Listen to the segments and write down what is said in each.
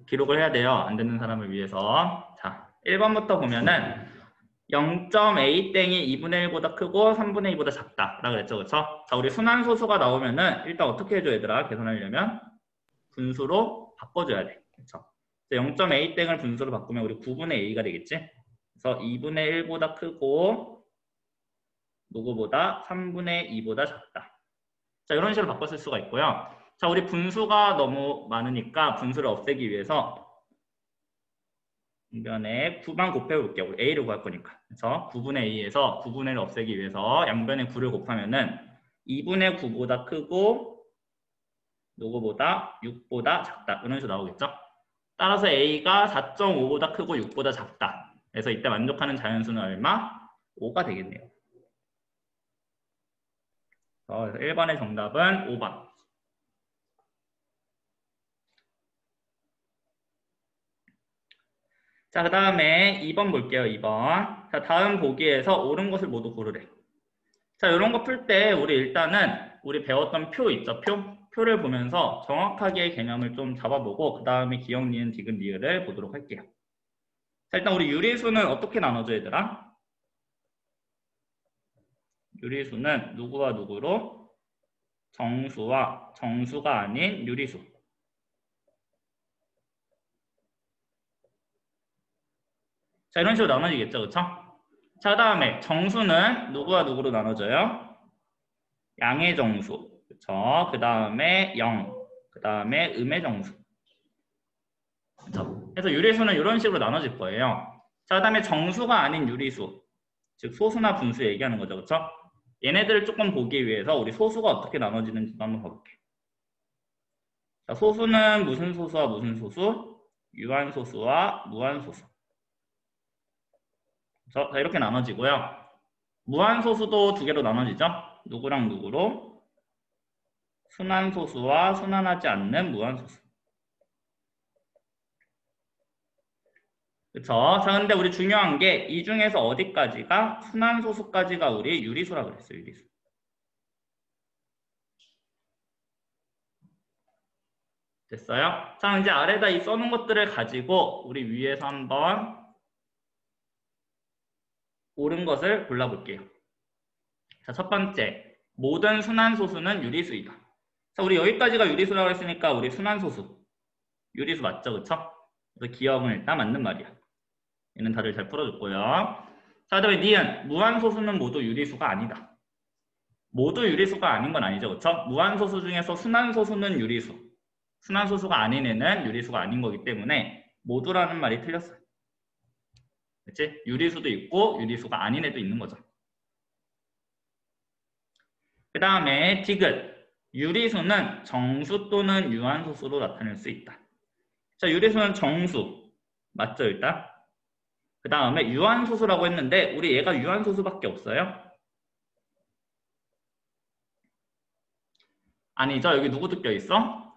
기록을 해야 돼요. 안 듣는 사람을 위해서. 자, 1번부터 보면은 0.a 땡이 2분의 1보다 크고 3분의 2보다 작다 라고 그랬죠. 그렇죠? 자, 우리 순환소수가 나오면은 일단 어떻게 해줘 얘들아? 계산하려면 분수로 바꿔줘야 돼. 그렇죠? 0.a 땡을 분수로 바꾸면 우리 9분의 a가 되겠지? 그래서 2분의 1보다 크고 누구보다 3분의 2보다 작다. 자, 이런 식으로 바꿔 쓸 수가 있고요. 자, 우리 분수가 너무 많으니까 분수를 없애기 위해서 양변에 9만 곱해볼게요. 우리 a를 구할 거니까. 그래서 9분의 a에서 9분의 1을 없애기 위해서 양변에 9를 곱하면은 2분의 9보다 크고 누구보다 6보다 작다. 이런 식으로 나오겠죠? 따라서 a가 4.5보다 크고 6보다 작다. 그래서 이때 만족하는 자연수는 얼마? 5가 되겠네요. 그래서 1번의 정답은 5번. 자, 그 다음에 2번 볼게요. 2번. 자, 다음 보기에서 옳은 것을 모두 고르래. 자, 이런 거 풀 때 우리 일단은 우리 배웠던 표 있죠? 표를 보면서 정확하게 개념을 좀 잡아보고 그 다음에 기억, 니은, 디귿, 리을을 보도록 할게요. 자, 일단 우리 유리수는 어떻게 나눠줘 얘들아? 유리수는 누구와 누구로? 정수와 정수가 아닌 유리수. 자, 이런 식으로 나눠지겠죠, 그쵸? 자, 그 다음에 정수는 누구와 누구로 나눠져요? 양의 정수, 그쵸? 그 다음에 0, 그 다음에 음의 정수. 그쵸? 그래서 유리수는 이런 식으로 나눠질 거예요. 자, 그 다음에 정수가 아닌 유리수, 즉 소수나 분수 얘기하는 거죠, 그쵸? 얘네들을 조금 보기 위해서 우리 소수가 어떻게 나눠지는지 한번 봐볼게요. 자, 소수는 무슨 소수와 무슨 소수? 유한소수와 무한소수. 자, 이렇게 나눠지고요. 무한소수도 두 개로 나눠지죠? 누구랑 누구로? 순환소수와 순환하지 않는 무한소수. 그쵸? 자, 근데 우리 중요한 게 이 중에서 어디까지가 순환소수까지가 우리 유리수라 그랬어요, 유리수. 됐어요? 자, 이제 아래다 이 써놓은 것들을 가지고 우리 위에서 한번 옳은 것을 골라볼게요. 자, 첫 번째, 모든 순환소수는 유리수이다. 자, 우리 여기까지가 유리수라고 했으니까 우리 순환소수, 유리수 맞죠? 그쵸? 그래서 기억은 일단 맞는 말이야. 얘는 다들 잘 풀어줬고요. 자, 그 다음에 니은, 무한소수는 모두 유리수가 아니다. 모두 유리수가 아닌 건 아니죠. 그쵸? 무한소수 중에서 순환소수는 유리수, 순환소수가 아닌 애는 유리수가 아닌 거기 때문에 모두라는 말이 틀렸어요. 그치? 유리수도 있고 유리수가 아닌 애도 있는 거죠. 그 다음에 디귿, 유리수는 정수 또는 유한소수로 나타낼 수 있다. 자, 유리수는 정수 맞죠 일단? 그 다음에 유한소수라고 했는데 우리 얘가 유한소수밖에 없어요? 아니죠. 여기 누구도 껴있어?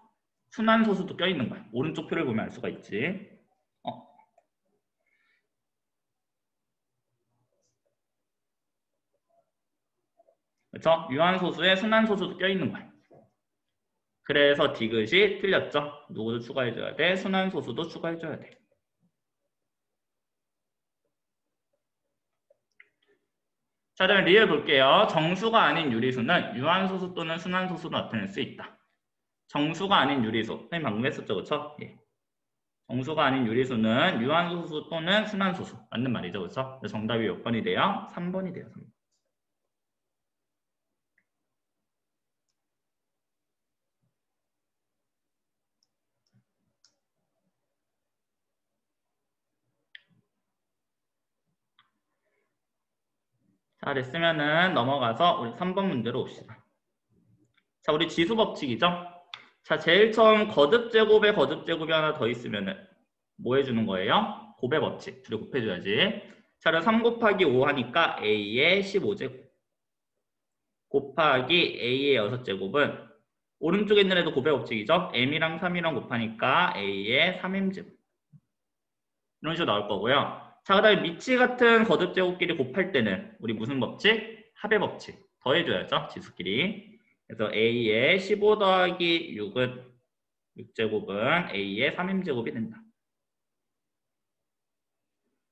순환소수도 껴있는 거야. 오른쪽 표를 보면 알 수가 있지. 그렇죠? 유한소수에 순환소수도 껴있는 거야. 그래서 디귿이 틀렸죠. 누구도 추가해줘야 돼? 순환소수도 추가해줘야 돼. 자, 그다음에 리을 볼게요. 정수가 아닌 유리수는 유한소수 또는 순환소수로 나타낼 수 있다. 정수가 아닌 유리수. 선생님 방금 했었죠, 그렇죠? 예. 정수가 아닌 유리수는 유한소수 또는 순환소수. 맞는 말이죠, 그렇죠? 정답이 몇 번이 돼요? 3번이 돼요. 3번. 자, 됐으면은 넘어가서 우리 3번 문제로 옵시다. 자, 우리 지수 법칙이죠? 자, 제일 처음 거듭제곱에 거듭제곱이 하나 더 있으면은 뭐 해주는 거예요? 곱의 법칙. 둘이 곱해줘야지. 자, 그럼 3 곱하기 5 하니까 A의 15제곱 곱하기 A의 6제곱은 오른쪽에 있는 애도 곱의 법칙이죠? M이랑 3이랑 곱하니까 A의 3M제곱. 이런 식으로 나올 거고요. 자, 그 다음에 미치 같은 거듭제곱끼리 곱할 때는 우리 무슨 법칙? 합의 법칙. 더해줘야죠, 지수끼리. 그래서 A의 15 더하기 6은 6제곱은 a의 3m제곱이 된다.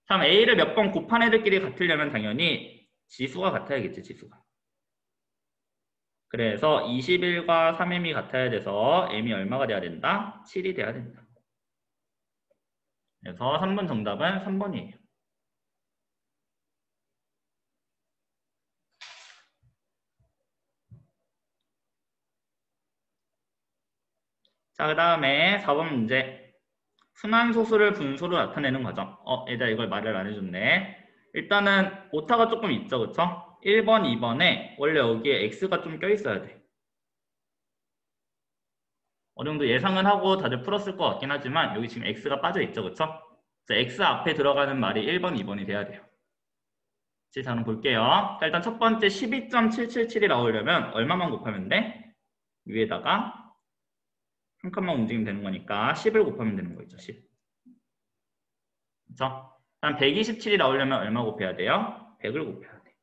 그럼 a를 몇 번 곱한 애들끼리 같으려면 당연히 지수가 같아야겠지, 지수가. 그래서 21과 3m이 같아야 돼서 m이 얼마가 돼야 된다? 7이 돼야 된다. 그래서 3번 정답은 3번이에요. 자, 그 다음에 4번 문제. 순환소수를 분수로 나타내는 과정. 얘들아 이걸 말을 안 해줬네. 일단은 오타가 조금 있죠, 그쵸? 1번, 2번에 원래 여기에 x가 좀 껴있어야 돼. 어느 정도 예상은 하고 다들 풀었을 것 같긴 하지만 여기 지금 x가 빠져있죠, 그쵸? 그래서 x 앞에 들어가는 말이 1번, 2번이 돼야 돼요. 자, 그럼 볼게요. 자, 일단 첫 번째 12.777이 나오려면 얼마만 곱하면 돼? 위에다가 한 칸만 움직이면 되는 거니까 10을 곱하면 되는 거죠. 10. 그렇죠? 다음 127이 나오려면 얼마 곱해야 돼요? 100을 곱해야 돼.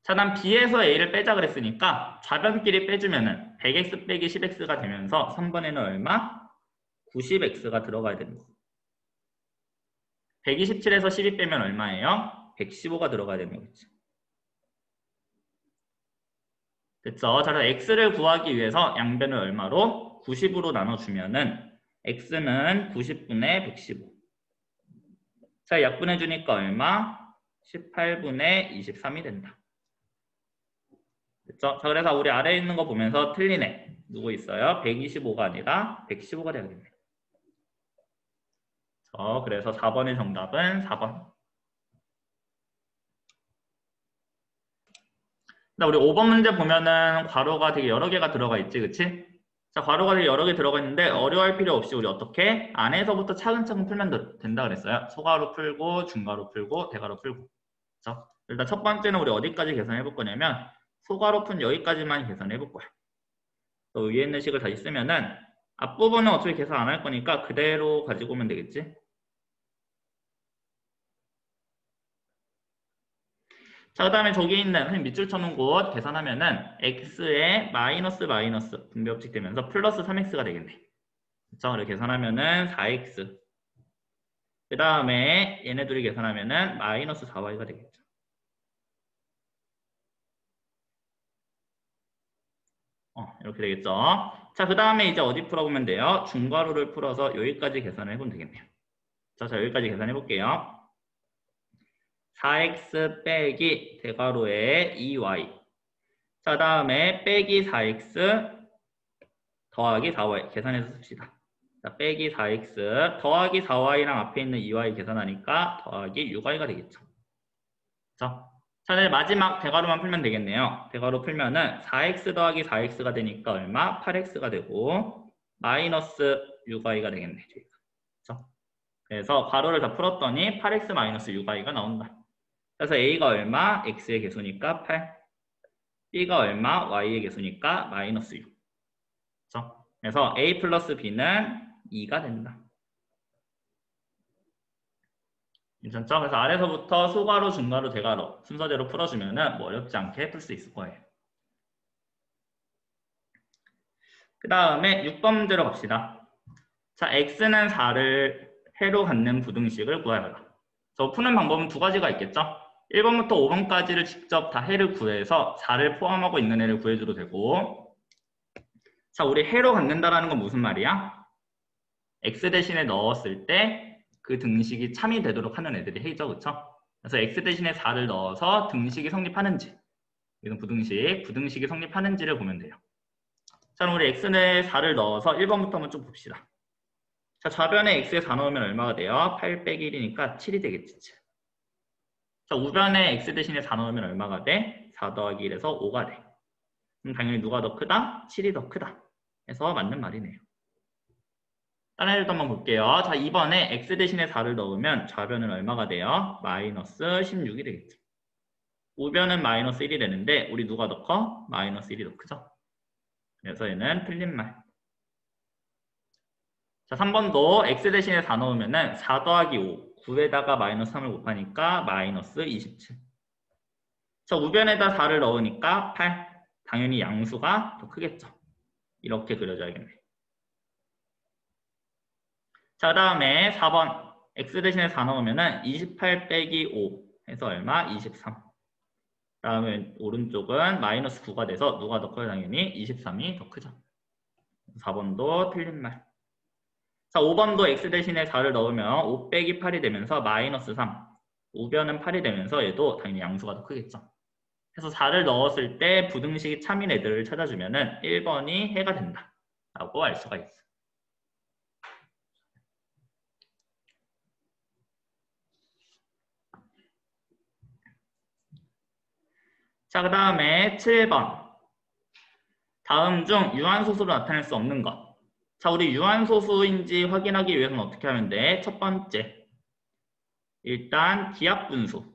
자, 다음 B에서 A를 빼자 그랬으니까 좌변끼리 빼주면은 100x 빼기 10x가 되면서 3번에는 얼마? 90x가 들어가야 되는 거. 127에서 12 빼면 얼마예요? 115가 들어가야 되는 거겠지. 됐죠? 자, 그래서 x를 구하기 위해서 양변을 얼마로? 90으로 나눠주면은 x는 90분의 115. 자, 약분해주니까 얼마? 18분의 23이 된다. 됐죠? 자, 그래서 우리 아래에 있는 거 보면서 틀리네. 누구 있어요? 125가 아니라 115가 되야겠네. 그래서 4번의 정답은 4번. 우리 5번 문제 보면은 괄호가 되게 여러 개가 들어가 있지, 그치? 자, 괄호가 되게 여러 개 들어가 있는데 어려워할 필요 없이 우리 어떻게? 안에서부터 차근차근 풀면 된다 그랬어요. 소괄호 풀고, 중괄호 풀고, 대괄호 풀고. 그렇죠? 일단 첫 번째는 우리 어디까지 계산해 볼 거냐면 소괄호 푼 여기까지만 계산해 볼 거야. 또 위에 있는 식을 다시 쓰면은 앞부분은 어차피 계산 안 할 거니까 그대로 가지고 오면 되겠지? 자, 그 다음에 저기 있는 선생님 밑줄 쳐놓은 곳 계산하면은 x에 마이너스 마이너스 분배법칙 되면서 플러스 3x가 되겠네. 그쵸? 그래서 계산하면은 4x. 그 다음에 얘네 둘이 계산하면은 마이너스 4y가 되겠죠. 이렇게 되겠죠. 자, 그 다음에 이제 어디 풀어보면 돼요? 중괄호를 풀어서 여기까지 계산을 해보면 되겠네요. 자, 여기까지 계산해 볼게요. 4x 빼기 대괄호에 2y. 자, 다음에 빼기 4x 더하기 4y 계산해서 씁시다. 자, 빼기 4x 더하기 4y랑 앞에 있는 2y 계산하니까 더하기 6y가 되겠죠. 자, 이제 마지막 대괄호만 풀면 되겠네요. 대괄호 풀면은 4x 더하기 4x가 되니까 얼마? 8x가 되고 마이너스 6y가 되겠네. 그렇죠? 그래서 괄호를 다 풀었더니 8x 마이너스 6y가 나온다. 그래서 a가 얼마? x의 개수니까 8. b가 얼마? y의 개수니까 마이너스 6. 그렇죠? 그래서 a 플러스 b는 2가 된다. 괜찮죠? 그래서 아래서부터 소괄호, 중괄호, 대괄호 순서대로 풀어주면 뭐 어렵지 않게 풀 수 있을 거예요. 그 다음에 6번 문제로 갑시다. 자, x는 4를 해로 갖는 부등식을 구하여라. 푸는 방법은 두 가지가 있겠죠? 1번부터 5번까지를 직접 다 해를 구해서 4를 포함하고 있는 애를 구해줘도 되고, 자, 우리 해로 갖는다라는 건 무슨 말이야? x 대신에 넣었을 때 그 등식이 참이 되도록 하는 애들이 해죠, 그쵸? 그래서 x 대신에 4를 넣어서 등식이 성립하는지, 이건 부등식이 성립하는지를 보면 돼요. 자, 그럼 우리 x에 4를 넣어서 1번부터 한번 좀 봅시다. 자, 좌변에 x에 4 넣으면 얼마가 돼요? 8 빼기 1이니까 7이 되겠지. 7. 자, 우변에 x 대신에 4 넣으면 얼마가 돼? 4 더하기 1에서 5가 돼. 그럼 당연히 누가 더 크다? 7이 더 크다. 해서 맞는 말이네요. 다른 애들도 한번 볼게요. 자, 이번에 x 대신에 4를 넣으면 좌변은 얼마가 돼요? 마이너스 16이 되겠죠. 우변은 마이너스 1이 되는데 우리 누가 더 커? 마이너스 1이 더 크죠. 그래서 얘는 틀린 말. 자, 3번도 x 대신에 4 넣으면은 4 더하기 5. 9에다가 마이너스 3을 곱하니까 마이너스 27. 자, 우변에다 4를 넣으니까 8. 당연히 양수가 더 크겠죠. 이렇게 그려줘야겠네. 자, 그 다음에 4번. x 대신에 4 넣으면은 28 빼기 5 해서 얼마? 23. 그 다음에 오른쪽은 마이너스 9가 돼서 누가 더 커요? 당연히 23이 더 크죠. 4번도 틀린 말. 자, 5번도 x 대신에 4를 넣으면 5 빼기 8이 되면서 마이너스 3. 우변은 8이 되면서 얘도 당연히 양수가 더 크겠죠. 그래서 4를 넣었을 때 부등식이 참인 애들을 찾아주면은 1번이 해가 된다 라고 알 수가 있어. 자, 그 다음에 7번. 다음 중 유한소수로 나타낼 수 없는 것. 자, 우리 유한소수인지 확인하기 위해서는 어떻게 하면 돼? 첫 번째, 일단 기하분수로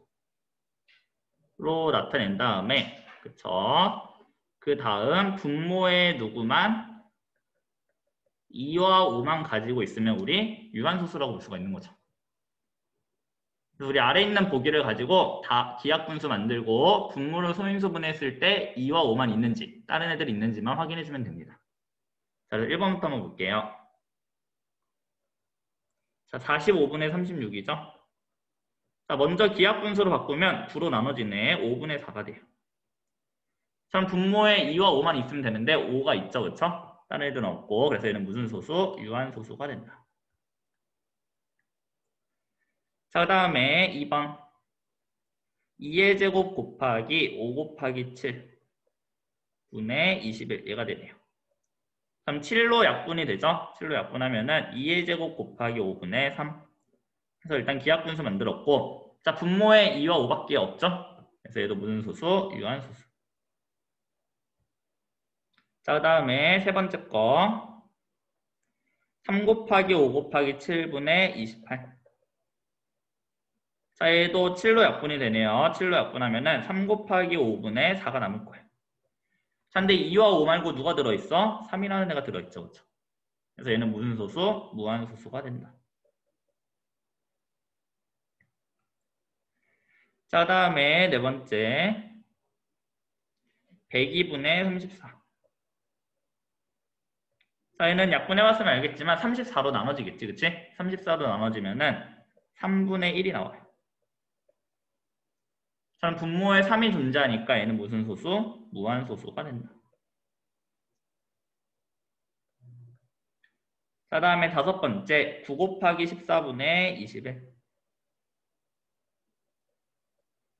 나타낸 다음에, 그쵸? 그 다음 분모의 누구만 2와 5만 가지고 있으면 우리 유한소수라고 볼 수가 있는 거죠. 그래서 우리 아래 있는 보기를 가지고 다 기하분수 만들고 분모를 소인수분했을 때 2와 5만 있는지 다른 애들이 있는지만 확인해주면 됩니다. 자, 1번부터 한번 볼게요. 자, 45분의 36이죠. 자, 먼저 기하분수로 바꾸면 9로 나눠지네. 5분의 4가 돼요. 참 분모에 2와 5만 있으면 되는데 5가 있죠, 그쵸? 다른 애들은 없고, 그래서 얘는 무슨 소수? 유한소수가 된다. 자, 그 다음에 2번. 2의 제곱 곱하기 5 곱하기 7 분의 21 얘가 되네요. 그럼 7로 약분이 되죠? 7로 약분하면은 2의 제곱 곱하기 5분의 3. 그래서 일단 기하분수 만들었고, 자, 분모에 2와 5밖에 없죠? 그래서 얘도 무슨 소수? 유한소수. 자, 그 다음에 세 번째 거. 3 곱하기 5 곱하기 7분의 28. 자, 얘도 7로 약분이 되네요. 7로 약분하면은 3 곱하기 5분의 4가 남을 거예요. 자, 근데 2와 5 말고 누가 들어있어? 3이라는 애가 들어있죠, 그렇죠? 그래서 얘는 무슨 소수? 무한소수가 된다. 자, 그 다음에 네 번째. 102분의 34. 자, 얘는 약분해봤으면 알겠지만 34로 나눠지겠지, 그치? 34로 나눠지면은 3분의 1이 나와요. 자, 분모에 3이 존재하니까 얘는 무슨 소수? 무한소수가 된다. 자, 다음에 다섯 번째. 9 곱하기 14분의 21.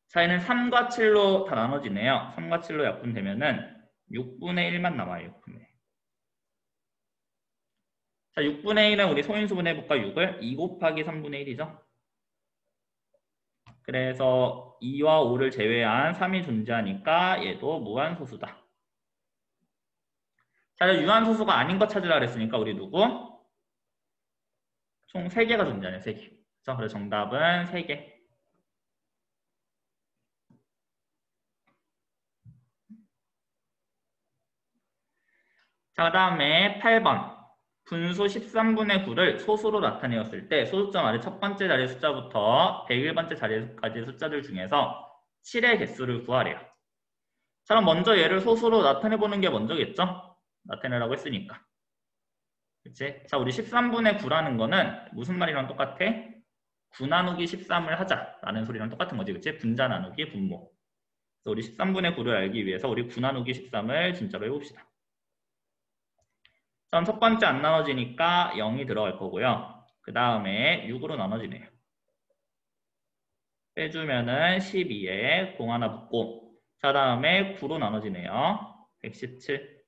자, 얘는 3과 7로 다 나눠지네요. 3과 7로 약분되면은 6분의 1만 남아요. 6분의 1. 자, 6분의 1은 우리 소인수분 해볼까? 6을 2 곱하기 3분의 1이죠. 그래서 2와 5를 제외한 3이 존재하니까 얘도 무한소수다. 자, 유한소수가 아닌 거 찾으라 그랬으니까 우리 누구? 총 3개가 존재하네요. 3개. 그래서 정답은 3개. 자, 그 다음에 8번. 분수 13분의 9를 소수로 나타내었을 때 소수점 아래 첫 번째 자리 숫자부터 101번째 자리까지의 숫자들 중에서 7의 개수를 구하래요. 자, 그럼 먼저 얘를 소수로 나타내보는 게 먼저겠죠? 나타내라고 했으니까. 그치? 자, 우리 13분의 9라는 거는 무슨 말이랑 똑같아? 9 나누기 13을 하자라는 소리랑 똑같은 거지, 그치? 분자 나누기 분모. 그래서 우리 13분의 9를 알기 위해서 우리 9 나누기 13을 진짜로 해봅시다. 그럼 첫 번째 안 나눠지니까 0이 들어갈 거고요. 그 다음에 6으로 나눠지네요. 빼주면은 12에 0 하나 붙고, 자, 다음에 9로 나눠지네요. 117.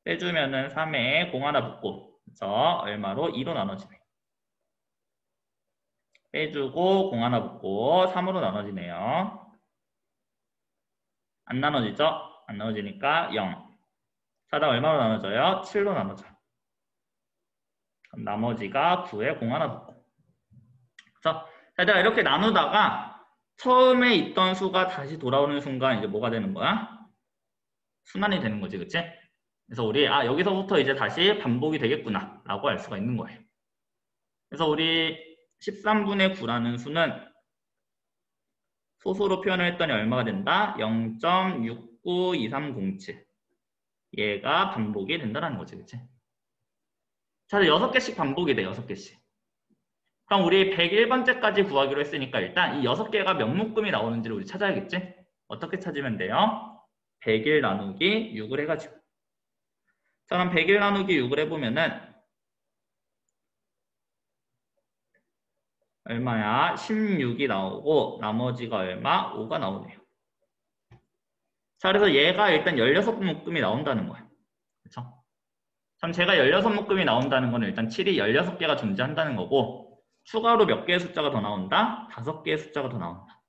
빼주면은 3에 0 하나 붙고, 그래서 얼마로? 2로 나눠지네요. 빼주고 0 하나 붙고 3으로 나눠지네요. 안 나눠지죠? 안 나눠지니까 0. 자, 다음 얼마로 나눠져요? 7로 나눠져요. 그럼 나머지가 9에 0 하나 붙고. 그렇죠? 자, 내가 이렇게 나누다가 처음에 있던 수가 다시 돌아오는 순간 이제 뭐가 되는 거야? 순환이 되는 거지, 그치? 그래서 우리 여기서부터 이제 다시 반복이 되겠구나 라고 알 수가 있는 거예요. 그래서 우리 13분의 9라는 수는 소수로 표현을 했더니 얼마가 된다? 0.692307. 얘가 반복이 된다는 거지, 그치? 자, 6개씩 반복이 돼, 6개씩. 그럼 우리 101번째까지 구하기로 했으니까 일단 이 6개가 몇 묶음이 나오는지를 우리 찾아야겠지? 어떻게 찾으면 돼요? 101 나누기 6을 해가지고. 자, 그럼 101 나누기 6을 해보면은 얼마야? 16이 나오고 나머지가 얼마? 5가 나오네요. 자, 그래서 얘가 일단 16묶음이 나온다는 거예요. 그쵸? 그럼 제가 16묶음이 나온다는 거는 일단 7이 16개가 존재한다는 거고 추가로 몇 개의 숫자가 더 나온다? 5개의 숫자가 더 나온다.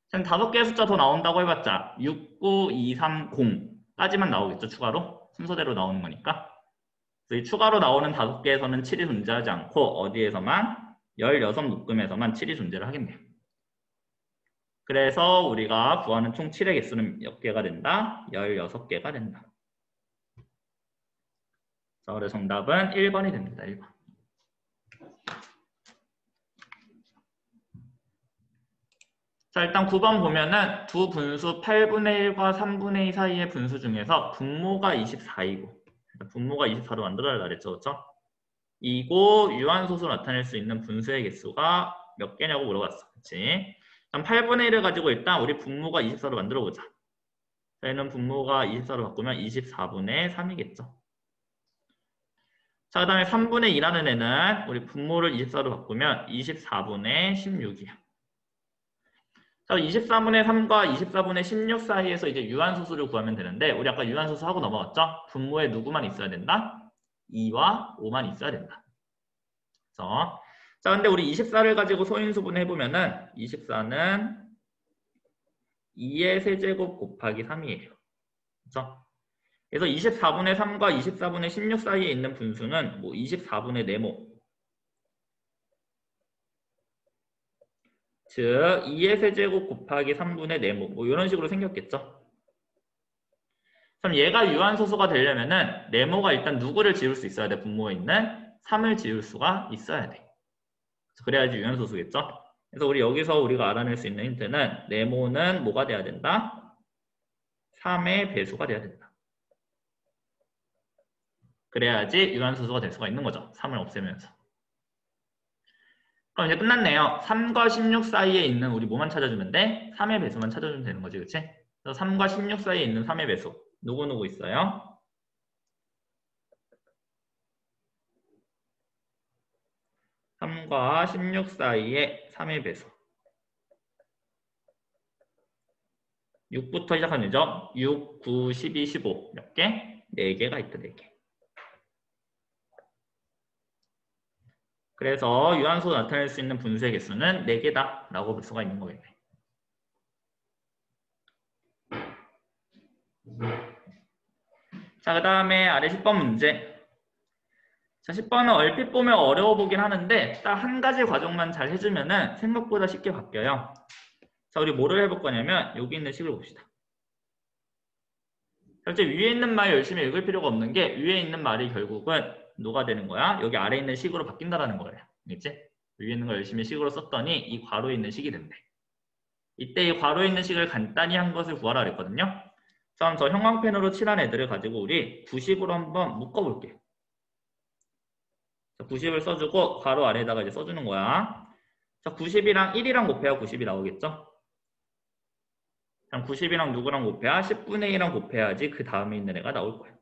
지금 5개의 숫자 더 나온다고 해봤자 6, 9, 2, 3, 0까지만 나오겠죠, 추가로? 순서대로 나오는 거니까. 그래서 이 추가로 나오는 5개에서는 7이 존재하지 않고 어디에서만? 16묶음에서만 7이 존재를 하겠네요. 그래서 우리가 구하는 총 7의 개수는 몇 개가 된다? 16개가 된다. 자, 그래서 정답은 1번이 됩니다. 1번. 자, 일단 9번 보면은 두 분수 8분의 1과 3분의 2 사이의 분수 중에서 분모가 24이고 분모가 24로 만들어야 그랬죠, 그렇죠? 이고 유한소수로 나타낼 수 있는 분수의 개수가 몇 개냐고 물어봤어, 그렇지? 그럼 8분의 1을 가지고 일단 우리 분모가 24로 만들어 보자. 저희는 분모가 24로 바꾸면 24분의 3이겠죠. 자, 그 다음에 3분의 2라는 애는 우리 분모를 24로 바꾸면 24분의 16이야. 자, 24분의 3과 24분의 16 사이에서 이제 유한소수를 구하면 되는데 우리 아까 유한소수 하고 넘어갔죠? 분모에 누구만 있어야 된다? 2와 5만 있어야 된다. 그래서 자, 근데 우리 24를 가지고 소인수분 해보면은 24는 2의 세제곱 곱하기 3이에요. 그렇죠? 그래서 24분의 3과 24분의 16 사이에 있는 분수는 뭐 24분의 4모 즉 2의 세제곱 곱하기 3분의 4모 뭐 이런 식으로 생겼겠죠. 그럼 얘가 유한소수가 되려면은 네모가 일단 누구를 지울 수 있어야 돼? 분모에 있는 3을 지울 수가 있어야 돼. 그래야지 유한소수겠죠. 그래서 우리 여기서 우리가 알아낼 수 있는 힌트는 네모는 뭐가 돼야 된다? 3의 배수가 돼야 된다. 그래야지 유한소수가 될 수가 있는 거죠. 3을 없애면서. 그럼 이제 끝났네요. 3과 16 사이에 있는 우리 뭐만 찾아주면 돼? 3의 배수만 찾아주면 되는 거지, 그치? 그래서 3과 16 사이에 있는 3의 배수. 누구 있어요? 3과 16 사이에 3의 배수. 6부터 시작하면 되죠? 6, 9, 12, 15. 몇 개? 4개가 있다, 4개. 그래서 유한소 나타낼 수 있는 분수의 개수는 4개다 라고 볼 수가 있는 거겠네. 자, 그 다음에 아래 10번 문제. 자, 10번은 얼핏 보면 어려워 보긴 하는데 딱 한 가지 과정만 잘 해주면은 생각보다 쉽게 바뀌어요. 자, 우리 뭐를 해볼 거냐면 여기 있는 식을 봅시다. 실제 위에 있는 말 열심히 읽을 필요가 없는 게 위에 있는 말이 결국은 뭐가 되는 거야? 여기 아래 있는 식으로 바뀐다라는 거예요. 알겠지? 위에 있는 거 열심히 식으로 썼더니 이 괄호에 있는 식이 된대. 이때 이 괄호에 있는 식을 간단히 한 것을 구하라 그랬거든요. 그럼 저 형광펜으로 칠한 애들을 가지고 우리 90으로 한번 묶어볼게요. 90을 써주고 괄호 아래에다가 이제 써주는 거야. 자, 90이랑 1이랑 곱해야 90이 나오겠죠? 그럼 90이랑 누구랑 곱해야? 10분의 1이랑 곱해야지 그 다음에 있는 애가 나올 거야.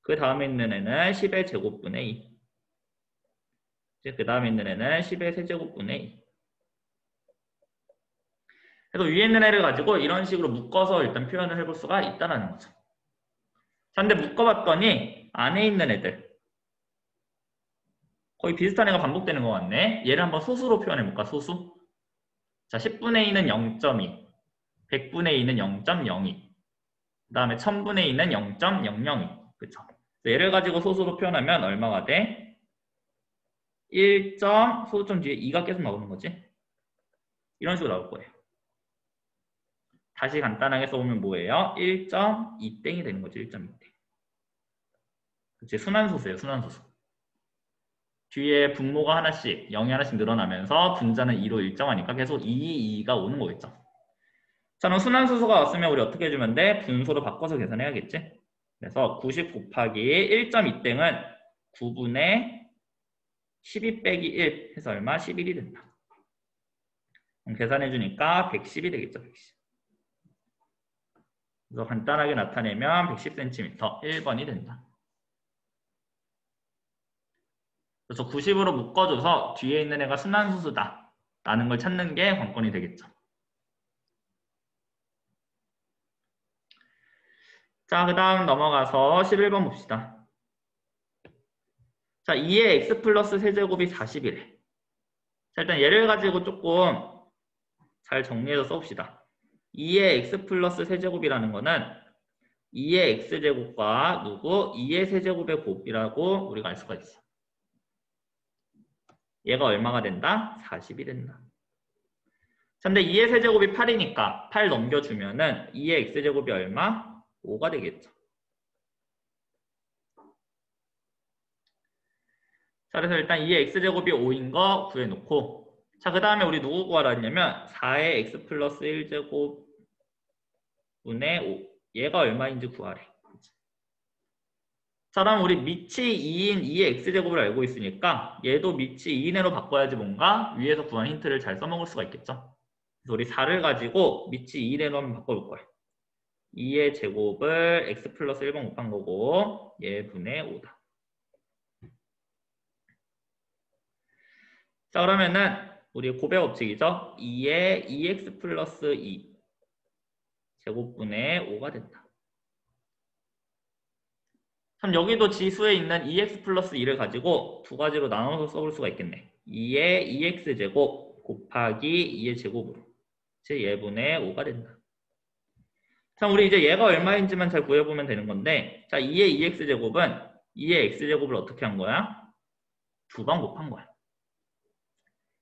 그 다음에 있는 애는 10의 제곱분의 2. 그 다음에 있는 애는 10의 세제곱분의 2. 그래서 위에 있는 애를 가지고 이런 식으로 묶어서 일단 표현을 해볼 수가 있다는 거죠. 자, 근데 묶어봤더니 안에 있는 애들 거의 비슷한 애가 반복되는 것 같네. 얘를 한번 소수로 표현해볼까? 소수. 자, 10분의 2는 0.2, 100분의 2는 0.02, 그 다음에 1000분의 2는 0.002. 그쵸? 얘를 가지고 소수로 표현하면 얼마가 돼? 1. 소수점 뒤에 2가 계속 나오는 거지? 이런 식으로 나올 거예요. 다시 간단하게 써보면 뭐예요? 1.2땡이 되는 거죠. 1.2땡. 그치? 순환소수예요. 순환소수. 뒤에 분모가 하나씩, 0이 하나씩 늘어나면서 분자는 2로 일정하니까 계속 2, 2가 오는 거겠죠. 자, 그럼 순환소수가 왔으면 우리 어떻게 해주면 돼? 분소로 바꿔서 계산해야겠지? 그래서 90 곱하기 1.2땡은 9분의 12 빼기 1 해서 얼마? 11이 된다. 그럼 계산해주니까 110이 되겠죠, 110. 그래서 간단하게 나타내면 110cm, 1번이 된다. 그래서 90으로 묶어줘서 뒤에 있는 애가 순환소수다 라는 걸 찾는 게 관건이 되겠죠. 자, 그 다음 넘어가서 11번 봅시다. 자, 2의 x 플러스 세제곱이 40이래. 자, 일단 얘를 가지고 조금 잘 정리해서 써봅시다. 2의 x 플러스 세제곱이라는 거는 2의 x제곱과 누구? 2의 세제곱의 곱이라고 우리가 알 수가 있어. 얘가 얼마가 된다? 40이 된다. 근데 2의 세제곱이 8이니까 8 넘겨주면은 2의 x제곱이 얼마? 5가 되겠죠. 자, 그래서 일단 2의 x제곱이 5인 거 구해놓고, 자, 그 다음에 우리 누구 구하라 했냐면 4의 x 플러스 1제곱 분의 5. 얘가 얼마인지 구하래. 자, 그럼 우리 밑이 2인 2의 x제곱을 알고 있으니까 얘도 밑이 2인 애로 바꿔야지 뭔가 위에서 구한 힌트를 잘 써먹을 수가 있겠죠. 그래서 우리 4를 가지고 밑이 2인 애로 한번 바꿔볼 거야. 2의 제곱을 x 플러스 1번 곱한 거고 얘 분의 5다. 자, 그러면은 우리 곱의 법칙이죠. 2의 2x 플러스 2 제곱분의 5가 된다. 그럼 여기도 지수에 있는 2x 플러스 2를 가지고 두 가지로 나눠서 써볼 수가 있겠네. 2의 2x 제곱 곱하기 2의 제곱으로 제 얘분의 5가 된다. 자, 우리 이제 얘가 얼마인지만 잘 구해보면 되는 건데, 자, 2의 2x 제곱은 2의 x 제곱을 어떻게 한 거야? 두 번 곱한 거야.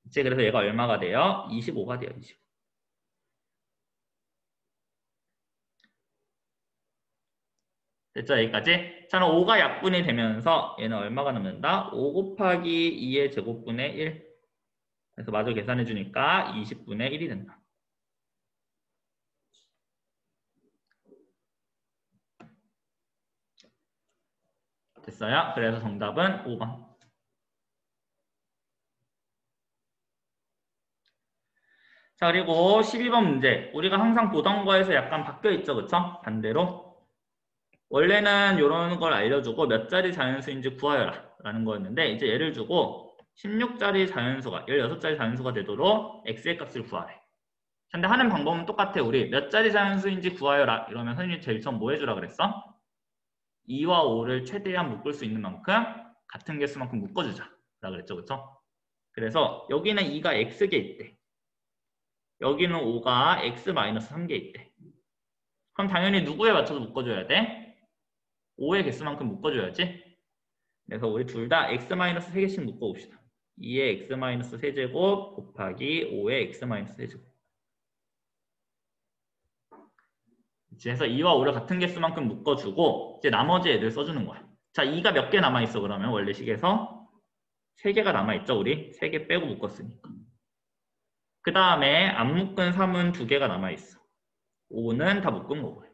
이제 그래서 얘가 얼마가 돼요? 25가 돼요. 25. 됐죠? 여기까지? 자, 그럼 5가 약분이 되면서 얘는 얼마가 남는다? 5 곱하기 2의 제곱분의 1. 그래서 마저 계산해 주니까 20분의 1이 된다. 됐어요? 그래서 정답은 5번. 자, 그리고 12번 문제. 우리가 항상 보던 거에서 약간 바뀌어 있죠, 그쵸? 반대로. 원래는 이런 걸 알려주고 몇 자리 자연수인지 구하여라 라는 거였는데, 이제 예를 주고 16자리 자연수가 16자리 자연수가 되도록 x의 값을 구하래. 근데 하는 방법은 똑같아. 우리 몇 자리 자연수인지 구하여라 이러면 선생님이 제일 처음 뭐 해주라 그랬어? 2와 5를 최대한 묶을 수 있는 만큼 같은 개수만큼 묶어주자 라 그랬죠, 그쵸? 그래서 여기는 2가 x개 있대. 여기는 5가 x-3개 있대. 그럼 당연히 누구에 맞춰서 묶어줘야 돼? 5의 개수만큼 묶어줘야지. 그래서 우리 둘 다 x-3개씩 묶어봅시다. 2의 x-3제곱 곱하기 5의 x-3제곱. 그래서 2와 5를 같은 개수만큼 묶어주고 이제 나머지 애들 써주는 거야. 자, 2가 몇 개 남아있어 그러면 원래 식에서? 3개가 남아있죠 우리? 3개 빼고 묶었으니까. 그 다음에 안 묶은 3은 2개가 남아있어. 5는 다 묶은 거고요.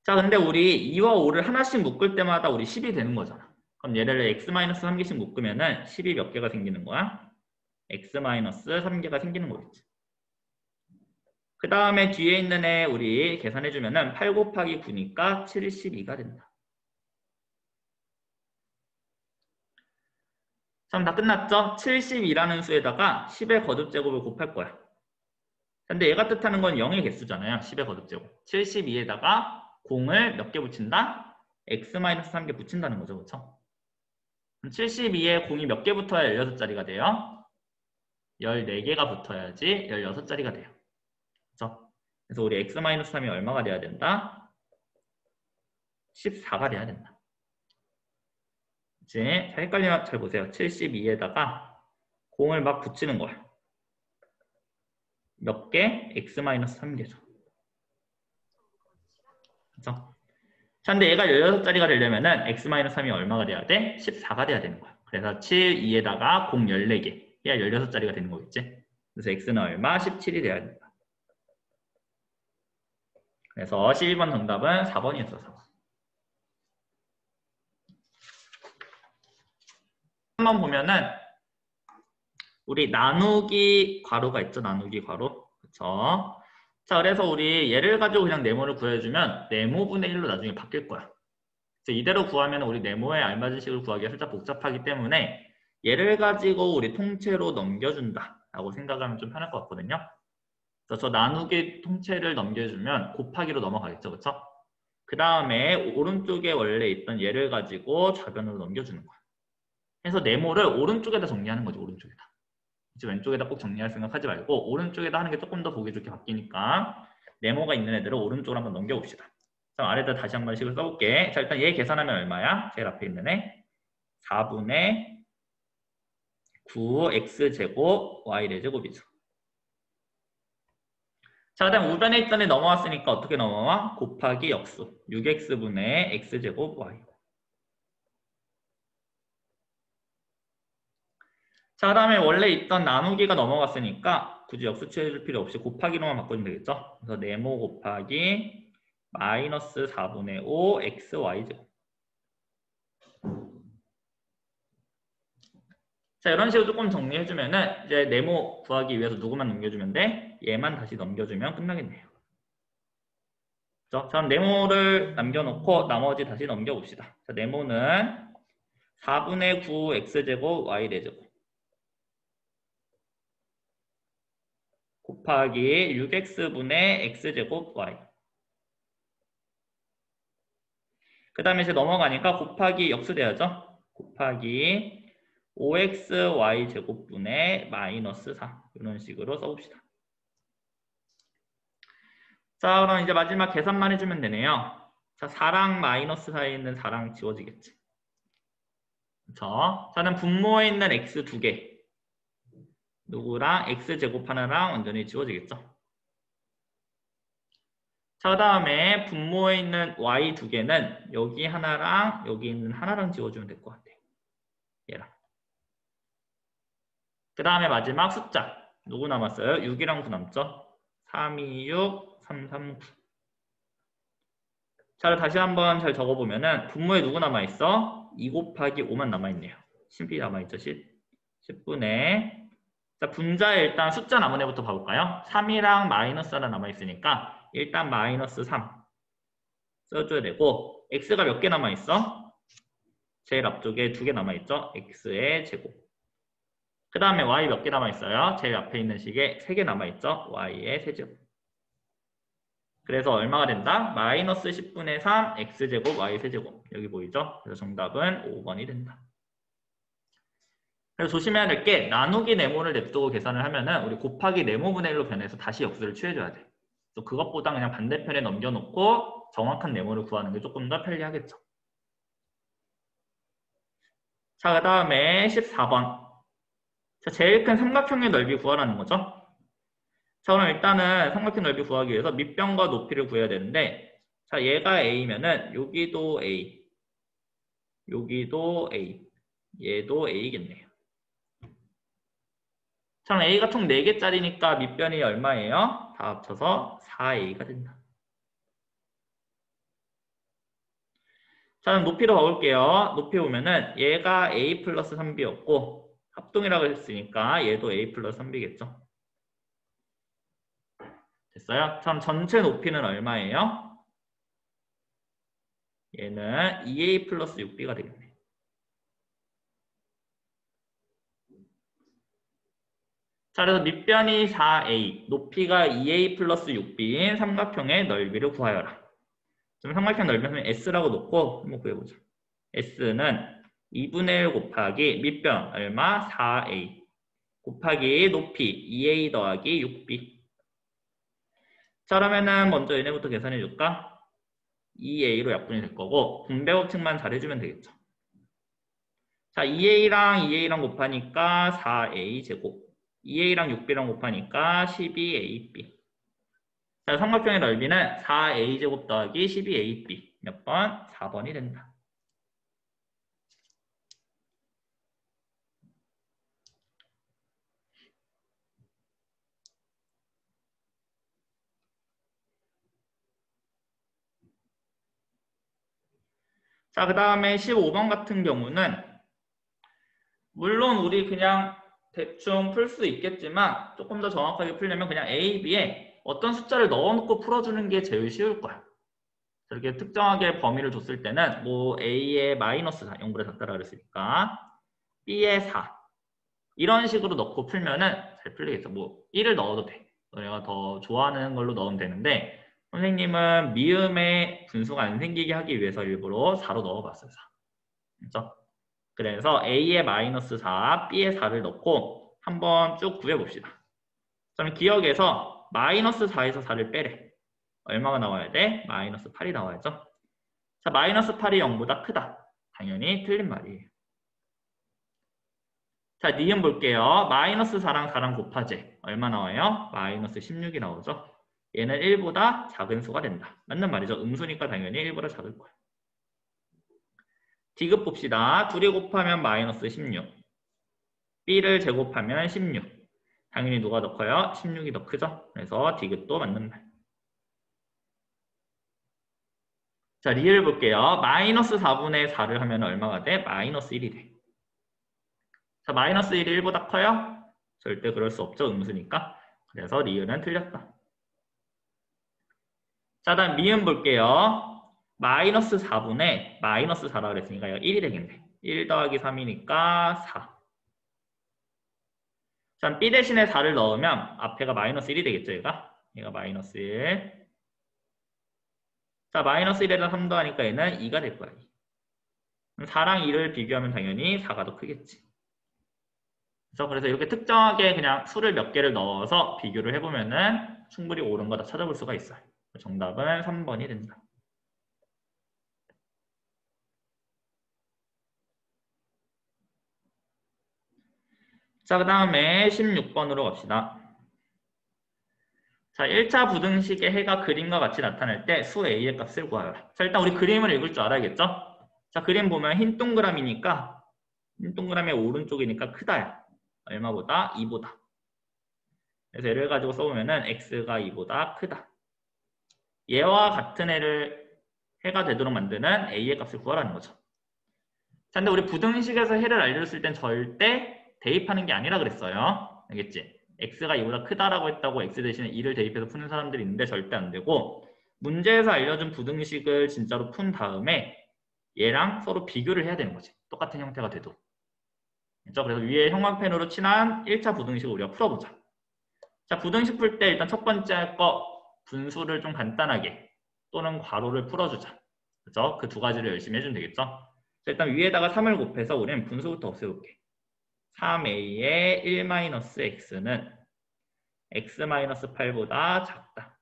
자, 근데 우리 2와 5를 하나씩 묶을 때마다 우리 10이 되는 거잖아. 그럼 얘를 x-3개씩 묶으면은 10이 몇 개가 생기는 거야? x-3개가 생기는 거겠지. 그 다음에 뒤에 있는 애 우리 계산해주면은 8 곱하기 9니까 72가 된다. 그럼 다 끝났죠? 72라는 수에다가 10의 거듭제곱을 곱할 거야. 근데 얘가 뜻하는 건 0의 개수잖아요. 10의 거듭제곱. 72에다가 0을 몇 개 붙인다? x-3개 붙인다는 거죠. 그렇죠? 72에 0이 몇 개 붙어야 16자리가 돼요? 14개가 붙어야지 16자리가 돼요. 그렇죠? 그래서 우리 x-3이 얼마가 돼야 된다? 14가 돼야 된다. 이제 헷갈리면 잘 보세요. 72에다가 0을 막 붙이는 거야. 몇 개? x-3개죠. 그렇죠? 자, 근데 얘가 16자리가 되려면은 x-3이 얼마가 돼야 돼? 14가 돼야 되는 거야. 그래서 7, 2에다가 0, 14개. 얘가 16자리가 되는 거겠지? 그래서 x는 얼마? 17이 돼야 된다. 그래서 12번 정답은 4번이었어. 4번. 한번 보면은 우리 나누기 괄호가 있죠. 나누기 괄호. 그쵸? 자, 그래서 우리 얘를 가지고 그냥 네모를 구해주면 네모분의 1로 나중에 바뀔 거야. 그래서 이대로 구하면 우리 네모의 알맞은 식을 구하기가 살짝 복잡하기 때문에 얘를 가지고 우리 통째로 넘겨준다 라고 생각하면 좀 편할 것 같거든요. 그래서 저 나누기 통째를 넘겨주면 곱하기로 넘어가겠죠. 그쵸? 그 다음에 오른쪽에 원래 있던 얘를 가지고 좌변으로 넘겨주는 거야. 그래서 네모를 오른쪽에다 정리하는 거죠. 오른쪽에다. 이제 왼쪽에다 꼭 정리할 생각하지 말고 오른쪽에다 하는 게 조금 더 보기 좋게 바뀌니까 네모가 있는 애들을 오른쪽으로 한번 넘겨봅시다. 자, 아래다 다시 한번 식을 써볼게. 자, 일단 얘 계산하면 얼마야? 제일 앞에 있는 애 4분의 9x제곱 y제곱이죠. 자, 그다음 우변에 있던 애 넘어왔으니까 어떻게 넘어와? 곱하기 역수 6x분의 x제곱 y. 자, 그 다음에 원래 있던 나누기가 넘어갔으니까 굳이 역수 취해줄 필요 없이 곱하기로만 바꾸면 되겠죠? 그래서 네모 곱하기 마이너스 4분의 5 xy제곱. 자, 이런 식으로 조금 정리해주면은 이제 네모 구하기 위해서 누구만 넘겨주면 돼? 얘만 다시 넘겨주면 끝나겠네요. 그렇죠? 자, 네모를 남겨놓고 나머지 다시 넘겨봅시다. 자, 네모는 4분의 9 x제곱 y제곱 곱하기 6x분의 x제곱 y. 그 다음에 이제 넘어가니까 곱하기 역수돼야죠. 곱하기 5xy 제곱분의 마이너스 4 이런 식으로 써봅시다. 자, 그럼 이제 마지막 계산만 해주면 되네요. 자, 4랑 마이너스 사이에 있는 4랑 지워지겠지. 그쵸? 저는 분모에 있는 x 2개 누구랑 x제곱 하나랑 완전히 지워지겠죠. 자, 그 다음에 분모에 있는 y 2개는 여기 하나랑 여기 있는 하나랑 지워주면 될 것 같아요. 얘랑. 그 다음에 마지막 숫자 누구 남았어요? 6이랑 9 남죠? 3, 2, 6, 3, 3, 9. 자, 다시 한번 잘 적어보면은 분모에 누구 남아있어? 2 곱하기 5만 남아있네요. 10이 남아있죠. 10분의 자, 분자에 일단 숫자 남은 애부터 봐볼까요? 3이랑 마이너스 하나 남아있으니까 일단 마이너스 3 써줘야 되고 x가 몇 개 남아있어? 제일 앞쪽에 2개 남아있죠? x의 제곱. 그 다음에 y 몇 개 남아있어요? 제일 앞에 있는 식에 3개 남아있죠? y의 세제곱. 그래서 얼마가 된다? 마이너스 10분의 3 x제곱 y 세제곱. 여기 보이죠? 그래서 정답은 5번이 된다. 그래서 조심해야 될 게 나누기 네모를 냅두고 계산을 하면은 우리 곱하기 네모분의 1로 변해서 다시 역수를 취해줘야 돼. 그래서 그것보다 그냥 반대편에 넘겨놓고 정확한 네모를 구하는 게 조금 더 편리하겠죠. 자, 그 다음에 14번. 자, 제일 큰 삼각형의 넓이 구하라는 거죠. 자, 그럼 일단은 삼각형 넓이 구하기 위해서 밑변과 높이를 구해야 되는데 자, 얘가 A면은 여기도 A, 여기도 A, 얘도 A겠네요. 자, 그럼 A가 총 4개짜리니까 밑변이 얼마예요? 다 합쳐서 4A가 된다. 자, 그럼 높이로 가볼게요. 높이 보면은 얘가 A 플러스 3B였고 합동이라고 했으니까 얘도 A 플러스 3B겠죠. 됐어요? 그럼 전체 높이는 얼마예요? 얘는 2A 플러스 6B가 되겠네. 자, 그래서 밑변이 4A, 높이가 2A 플러스 6B인 삼각형의 넓이를 구하여라. 그럼 삼각형 넓이는 S라고 놓고 한번 구해보자. S는 2분의 1 곱하기 밑변 얼마? 4A 곱하기 높이 2A 더하기 6B. 자, 그러면은 먼저 얘네부터 계산해 줄까? 2A로 약분이 될 거고 분배 법칙만 잘 해주면 되겠죠. 자, 2A랑 곱하니까 4A 제곱 2A랑 6B랑 곱하니까 12AB. 자, 삼각형의 넓이는 4A 제곱 더하기 12AB 몇 번? 4번이 된다. 자, 그 다음에 15번 같은 경우는 물론 우리 그냥 대충 풀 수 있겠지만 조금 더 정확하게 풀려면 그냥 A, B에 어떤 숫자를 넣어놓고 풀어주는 게 제일 쉬울 거야. 이렇게 특정하게 범위를 줬을 때는 뭐 A의 마이너스 4, 0보다 작다라 그랬으니까 B의 4 이런 식으로 넣고 풀면은 잘 풀리겠죠. 뭐 1을 넣어도 돼. 너네가 더 좋아하는 걸로 넣으면 되는데 선생님은 미음의 분수가 안 생기게 하기 위해서 일부러 4로 넣어봤어요. 4. 그렇죠? 그래서 A의 마이너스 4, B의 4를 넣고 한번 쭉 구해봅시다. 그러면 기억에서 마이너스 4에서 4를 빼래. 얼마가 나와야 돼? 마이너스 8이 나와야죠. 자, 마이너스 8이 0보다 크다. 당연히 틀린 말이에요. 자, 니은 볼게요. 마이너스 4랑 4랑 곱하지. 얼마 나와요? 마이너스 16이 나오죠. 얘는 1보다 작은 수가 된다. 맞는 말이죠. 음수니까 당연히 1보다 작을 거예요. D급 봅시다. 둘이 곱하면 마이너스 16. B를 제곱하면 16. 당연히 누가 더 커요? 16이 더 크죠? 그래서 D급도 맞는 말. 자, 리을 볼게요. 마이너스 4분의 4를 하면 얼마가 돼? 마이너스 1이 돼. 자, 마이너스 1이 1보다 커요? 절대 그럴 수 없죠. 음수니까. 그래서 리을은 틀렸다. 자, 다음 미음 볼게요. 마이너스 4분의 마이너스 4라고 그랬으니까 1이 되겠네. 1 더하기 3이니까 4. 자, B 대신에 4를 넣으면 앞에가 마이너스 1이 되겠죠, 얘가 마이너스 1. 자, 마이너스 1에다 3 더하니까 얘는 2가 될 거야. 4랑 2를 비교하면 당연히 4가 더 크겠지. 그래서 이렇게 특정하게 그냥 수를 몇 개를 넣어서 비교를 해보면은 충분히 옳은 거 다 찾아볼 수가 있어요. 정답은 3번이 된다. 자, 그 다음에 16번으로 갑시다. 자, 1차 부등식의 해가 그림과 같이 나타날 때 수 A의 값을 구하여라. 자, 일단 우리 그림을 읽을 줄 알아야겠죠? 자, 그림 보면 흰 동그라미니까 흰 동그라미의 오른쪽이니까 크다야. 얼마보다? 2보다. 그래서 얘를 가지고 써보면은 x가 2보다 크다. 얘와 같은 해가 되도록 만드는 a의 값을 구하라는 거죠. 자, 근데 우리 부등식에서 해를 알려줬을 땐 절대 대입하는 게 아니라 그랬어요. 알겠지? x가 2보다 크다라고 했다고 x 대신에 2를 대입해서 푸는 사람들이 있는데 절대 안 되고 문제에서 알려준 부등식을 진짜로 푼 다음에 얘랑 서로 비교를 해야 되는 거지. 똑같은 형태가 돼도. 그렇죠? 그래서 위에 형광펜으로 칠한 1차 부등식을 우리가 풀어보자. 자, 부등식 풀 때 일단 첫 번째 거 분수를 좀 간단하게 또는 괄호를 풀어주자. 그렇죠? 그 두 가지를 열심히 해주면 되겠죠? 자, 일단 위에다가 3을 곱해서 우리는 분수부터 없애볼게. 3a의 1-x는 x-8보다 작다.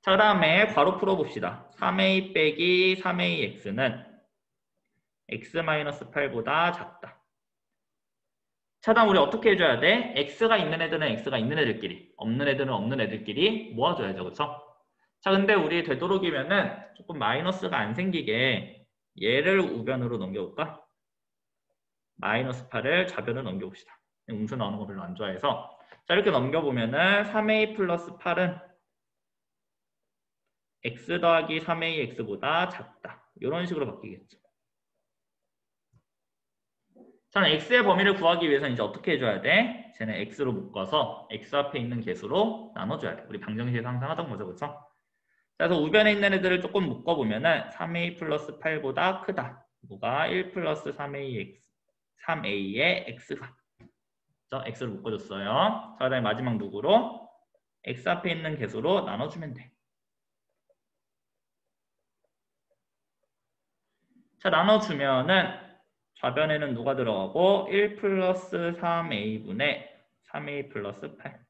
자, 그 다음에 괄호 풀어봅시다. 3a 빼기 3ax는 x-8보다 작다. 자, 다음 우리 어떻게 해줘야 돼? x가 있는 애들은 x가 있는 애들끼리, 없는 애들은 없는 애들끼리 모아줘야죠. 그렇죠? 자, 근데 우리 되도록이면은 조금 마이너스가 안 생기게 얘를 우변으로 넘겨볼까? 마이너스 8을 좌변으로 넘겨봅시다. 음수 나오는 거 별로 안 좋아해서. 자, 이렇게 넘겨보면은 3a 플러스 8은 x 더하기 3ax보다 작다. 이런 식으로 바뀌겠죠. 자, x의 범위를 구하기 위해서는 이제 어떻게 해줘야 돼? 쟤는 x로 묶어서 x 앞에 있는 개수로 나눠줘야 돼. 우리 방정식에서 항상 하던 거죠. 그렇죠? 그래서 우변에 있는 애들을 조금 묶어보면은 3a 플러스 8보다 크다. 뭐가 1 플러스 3a의 x가. 그렇죠? x를 묶어줬어요. 자, 그다음에 마지막 누구로? x 앞에 있는 개수로 나눠주면 돼. 자, 나눠주면은 좌변에는 누가 들어가고 1 플러스 3a분의 3a 플러스 8.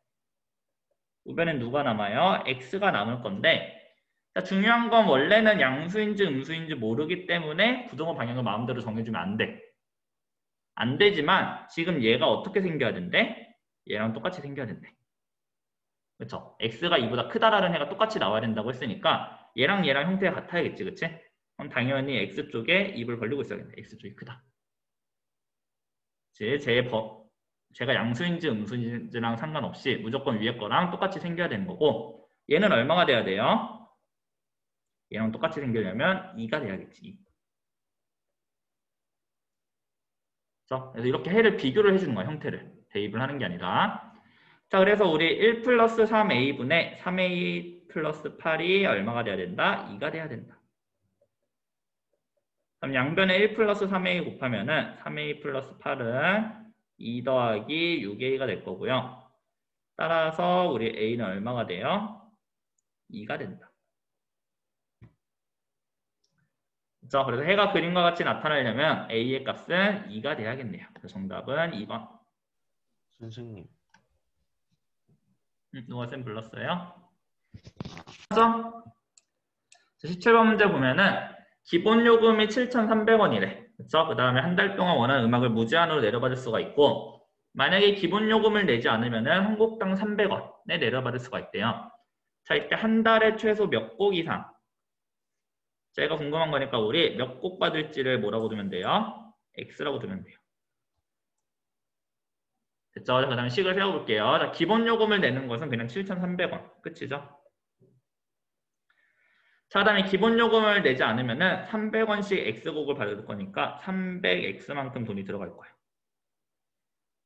우변엔 누가 남아요? x가 남을 건데 자, 중요한 건 원래는 양수인지 음수인지 모르기 때문에 부등호 방향을 마음대로 정해주면 안 돼. 안 되지만 지금 얘가 어떻게 생겨야 된대? 얘랑 똑같이 생겨야 된대. 그렇죠? x가 2보다 크다라는 해가 똑같이 나와야 된다고 했으니까 얘랑 형태가 같아야겠지. 그치? 그럼 당연히 x쪽에 입을 벌리고 있어야겠네. x쪽이 크다. 제가 양수인지 음수인지랑 상관없이 무조건 위에 거랑 똑같이 생겨야 되는 거고 얘는 얼마가 돼야 돼요? 얘랑 똑같이 생기려면 2가 돼야겠지. 그래서 이렇게 해를 비교를 해주는 거야, 형태를. 대입을 하는 게 아니라. 자, 그래서 우리 1 플러스 3a분의 3a 플러스 8이 얼마가 돼야 된다? 2가 돼야 된다. 그럼 양변에 1 플러스 3a 곱하면은 3a 플러스 8은 2 더하기 6a가 될 거고요. 따라서 우리 a는 얼마가 돼요? 2가 된다. 그렇죠? 그래서 해가 그림과 같이 나타나려면 a의 값은 2가 돼야겠네요. 그래서 정답은 2번. 선생님. 누가 쌤 불렀어요? 맞죠? 17번 문제 보면은 기본 요금이 7,300원이래. 그렇죠? 그 다음에 한 달 동안 원하는 음악을 무제한으로 내려받을 수가 있고, 만약에 기본 요금을 내지 않으면은 한 곡당 300원에 내려받을 수가 있대요. 자, 이때 한 달에 최소 몇 곡 이상? 제가 궁금한 거니까 우리 몇 곡 받을지를 뭐라고 두면 돼요? X라고 두면 돼요. 됐죠? 그 다음에 식을 세워볼게요. 자, 기본 요금을 내는 것은 그냥 7,300원. 끝이죠? 자, 그 다음에 기본 요금을 내지 않으면은 300원씩 X곡을 받을 거니까 300X만큼 돈이 들어갈 거예요.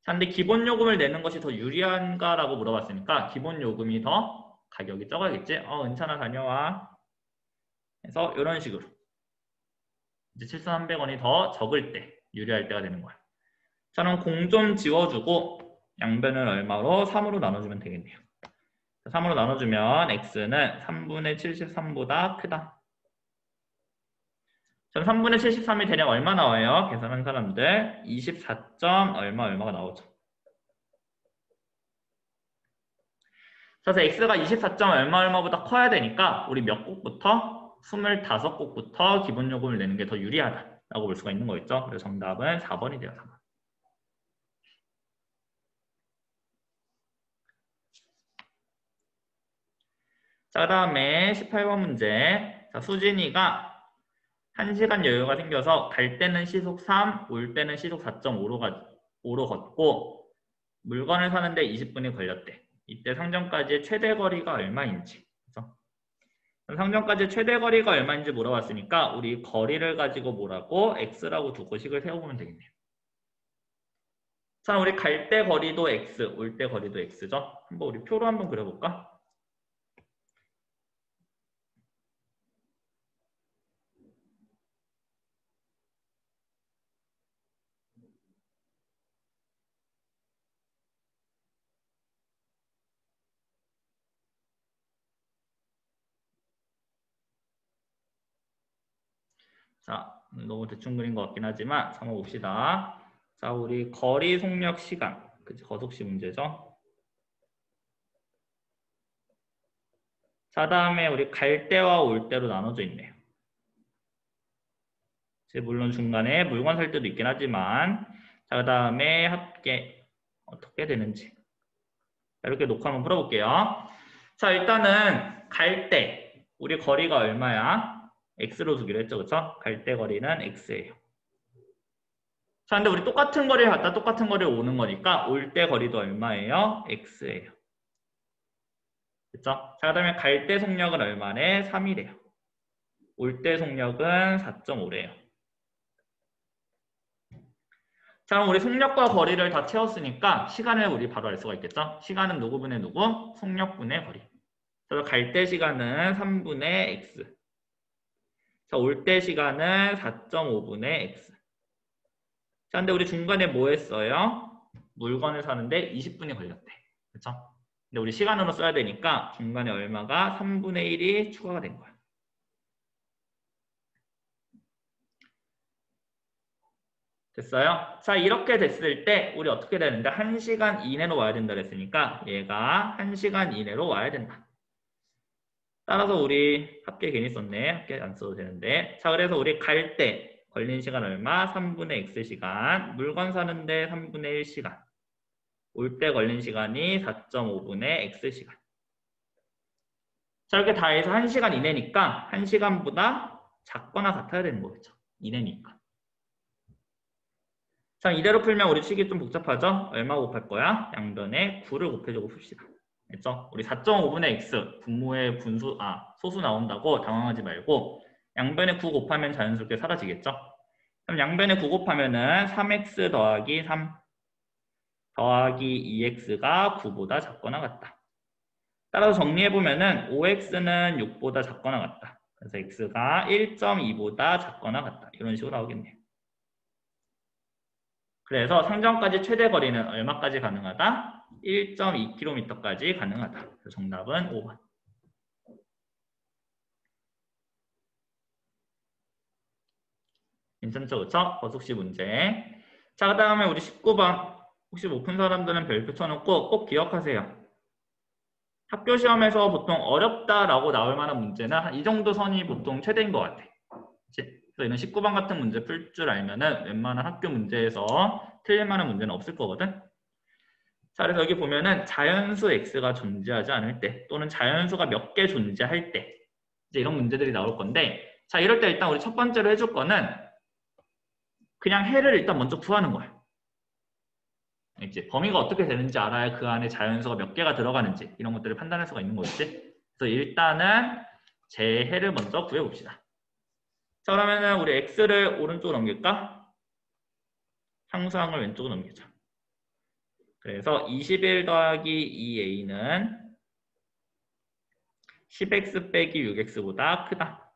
자, 근데 기본 요금을 내는 것이 더 유리한가라고 물어봤으니까 기본 요금이 더 가격이 적어야겠지? 은찬아 다녀와. 그래서 이런 식으로 이제 7,300원이 더 적을 때, 유리할 때가 되는 거야. 자, 그럼 공 좀 지워주고 양변을 얼마로? 3으로 나눠주면 되겠네요. 3으로 나눠주면 x는 3분의 73보다 크다. 전 3분의 73이 대략 얼마 나와요? 계산한 사람들 24점 얼마가 나오죠. 그래서 x가 24점 얼마보다 커야 되니까 우리 몇 곡부터? 25곡부터 기본 요금을 내는 게 더 유리하다라고 볼 수가 있는 거겠죠. 그래서 정답은 4번이 돼요. 4번. 자, 그 다음에 18번 문제. 자, 수진이가 1시간 여유가 생겨서 갈 때는 시속 3, 올 때는 시속 4.5로 걷고 물건을 사는데 20분이 걸렸대. 이때 상점까지의 최대 거리가 얼마인지. 그래서 상점까지의 최대 거리가 얼마인지 물어봤으니까 우리 거리를 가지고 뭐라고? x라고 두고 식을 세워보면 되겠네요. 자, 우리 갈 때 거리도 x, 올 때 거리도 x죠. 한번 우리 표로 한번 그려볼까? 자, 너무 대충 그린 것 같긴 하지만 한번 봅시다. 자, 우리 거리 속력 시간, 그치, 거속시 문제죠. 자, 다음에 우리 갈 때와 올 때로 나눠져 있네요. 물론 중간에 물건 살 때도 있긴 하지만, 자, 그 다음에 합계 어떻게 되는지 이렇게 놓고 한번 풀어볼게요. 자, 일단은 갈 때 우리 거리가 얼마야? x로 두기로 했죠, 그쵸? 갈 때 거리는 x예요. 자, 근데 우리 똑같은 거리를 갔다 똑같은 거리를 오는 거니까 올 때 거리도 얼마예요? x예요. 그쵸? 자, 그 다음에 갈 때 속력은 얼마래? 3이래요. 올 때 속력은 4.5래요. 자, 그럼 우리 속력과 거리를 다 채웠으니까 시간을 우리 바로 알 수가 있겠죠? 시간은 누구분의 누구? 속력분의 거리. 그래서 갈 때 시간은 3분의 x. 자, 올 때 시간은 4.5분의 x. 자, 근데 우리 중간에 뭐 했어요? 물건을 사는데 20분이 걸렸대. 그렇죠? 근데 우리 시간으로 써야 되니까 중간에 얼마가 3분의 1이 추가가 된 거야. 됐어요? 자, 이렇게 됐을 때 우리 어떻게 되는데 1시간 이내로 와야 된다 그랬으니까 얘가 1시간 이내로 와야 된다. 따라서 우리 합계 괜히 썼네. 합계 안 써도 되는데. 자, 그래서 우리 갈 때 걸린 시간 얼마? 3분의 x시간. 물건 사는데 3분의 1시간. 올 때 걸린 시간이 4.5분의 x시간. 자, 이렇게 다 해서 1시간 이내니까 1시간보다 작거나 같아야 되는 거겠죠. 이내니까. 자, 이대로 풀면 우리 식이 좀 복잡하죠? 얼마 곱할 거야? 양변에 9를 곱해주고 풉시다. 됐죠? 우리 4.5분의 x 분모의 소수 나온다고 당황하지 말고 양변에 9 곱하면 자연스럽게 사라지겠죠? 그럼 양변에 9 곱하면은 3x 더하기 3 더하기 2x가 9보다 작거나 같다. 따라서 정리해보면은 5x는 6보다 작거나 같다. 그래서 x가 1.2보다 작거나 같다. 이런 식으로 나오겠네요. 그래서 상점까지 최대 거리는 얼마까지 가능하다? 1.2km까지 가능하다. 그래서 정답은 5번. 괜찮죠? 그쵸? 버숙시 문제. 자, 그 다음에 우리 19번. 혹시 못 푼 사람들은 별표 쳐놓고 꼭 기억하세요. 학교 시험에서 보통 어렵다라고 나올 만한 문제는 한 이 정도 선이 보통 최대인 것 같아. 그치? 그래서 이런 19번 같은 문제 풀 줄 알면은 웬만한 학교 문제에서 틀릴 만한 문제는 없을 거거든. 자, 그래서 여기 보면은 자연수 x가 존재하지 않을 때 또는 자연수가 몇 개 존재할 때 이제 이런 문제들이 나올 건데, 자, 이럴 때 일단 우리 첫 번째로 해줄 거는 그냥 해를 일단 먼저 구하는 거야. 이제 범위가 어떻게 되는지 알아야 그 안에 자연수가 몇 개가 들어가는지 이런 것들을 판단할 수가 있는 거겠지. 그래서 일단은 제 해를 먼저 구해봅시다. 자, 그러면은 우리 x를 오른쪽으로 넘길까? 상수항을 왼쪽으로 넘기자. 그래서 21 더하기 2a는 10x 빼기 6x보다 크다.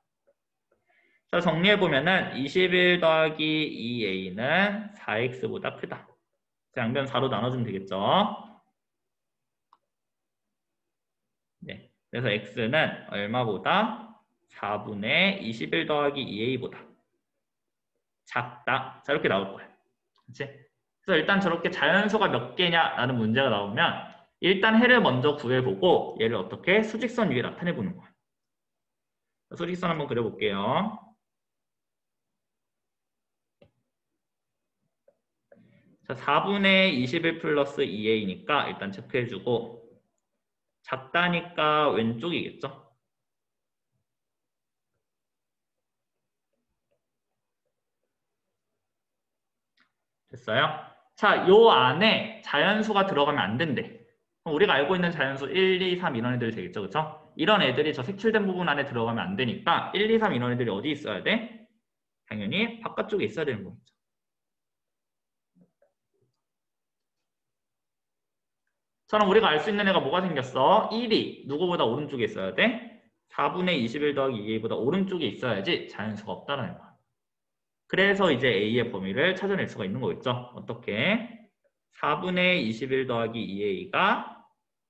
자, 정리해보면은 21 더하기 2a는 4x보다 크다. 양변 4로 나눠주면 되겠죠. 네. 그래서 x는 얼마보다? 4분의 21 더하기 2a보다 작다. 자, 이렇게 나올 거예요. 그치? 그래서 일단 저렇게 자연수가 몇 개냐라는 문제가 나오면 일단 해를 먼저 구해보고 얘를 어떻게 수직선 위에 나타내보는 거예요. 수직선 한번 그려볼게요. 자, 4분의 21 플러스 2a니까 일단 체크해주고 작다니까 왼쪽이겠죠? 됐어요? 자, 요 안에 자연수가 들어가면 안 된대. 우리가 알고 있는 자연수 1, 2, 3 이런 애들이 되겠죠, 그쵸? 이런 애들이 저 색칠된 부분 안에 들어가면 안 되니까 1, 2, 3 이런 애들이 어디 있어야 돼? 당연히 바깥쪽에 있어야 되는 거겠죠. 저는 우리가 알 수 있는 애가 뭐가 생겼어? 1이 누구보다 오른쪽에 있어야 돼? 4분의 21 더하기 2a보다 오른쪽에 있어야지 자연수가 없다는 거야. 그래서 이제 a의 범위를 찾아낼 수가 있는 거겠죠. 어떻게? 4분의 21 더하기 2a가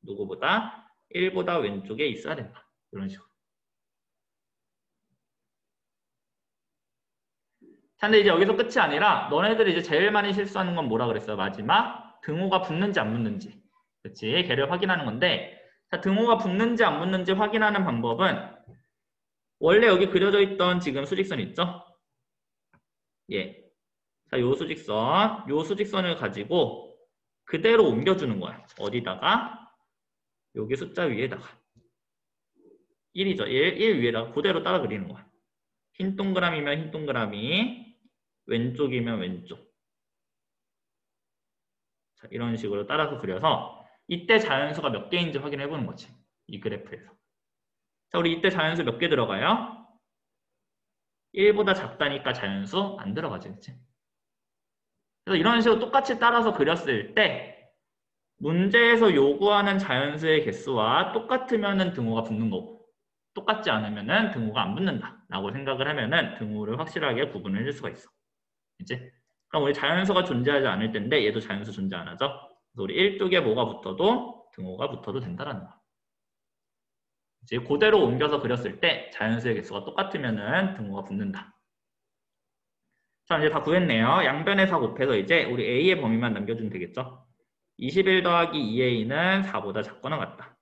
누구보다 1보다 왼쪽에 있어야 된다. 이런 식으로. 자, 근데 이제 여기서 끝이 아니라 너네들이 이제 제일 많이 실수하는 건 뭐라 그랬어요? 마지막 등호가 붙는지 안 붙는지. 그렇지? 걔를 확인하는 건데, 자, 등호가 붙는지 안 붙는지 확인하는 방법은 원래 여기 그려져 있던 지금 수직선 있죠? 예. 자, 요 수직선을 가지고 그대로 옮겨주는 거야. 어디다가? 여기 숫자 위에다가. 1이죠. 1 위에다가 그대로 따라 그리는 거야. 흰 동그라미면 흰 동그라미, 왼쪽이면 왼쪽. 자, 이런 식으로 따라서 그려서 이때 자연수가 몇 개인지 확인해 보는 거지. 이 그래프에서. 자, 우리 이때 자연수 몇 개 들어가요? 1보다 작다니까 자연수 안 들어가지, 그치? 그래서 이런 식으로 똑같이 따라서 그렸을 때 문제에서 요구하는 자연수의 개수와 똑같으면은 등호가 붙는 거고 똑같지 않으면은 등호가 안 붙는다 라고 생각을 하면은 등호를 확실하게 구분을 해줄 수가 있어. 이제 그럼 우리 자연수가 존재하지 않을 텐데 얘도 자연수 존재 안 하죠? 그래서 우리 1쪽에 뭐가 붙어도 등호가 붙어도 된다라는 거야. 이제 그대로 옮겨서 그렸을 때 자연수의 개수가 똑같으면은 등호가 붙는다. 자, 이제 다 구했네요. 양변에 4 곱해서 이제 우리 a의 범위만 남겨주면 되겠죠? 21 더하기 2a는 4보다 작거나 같다.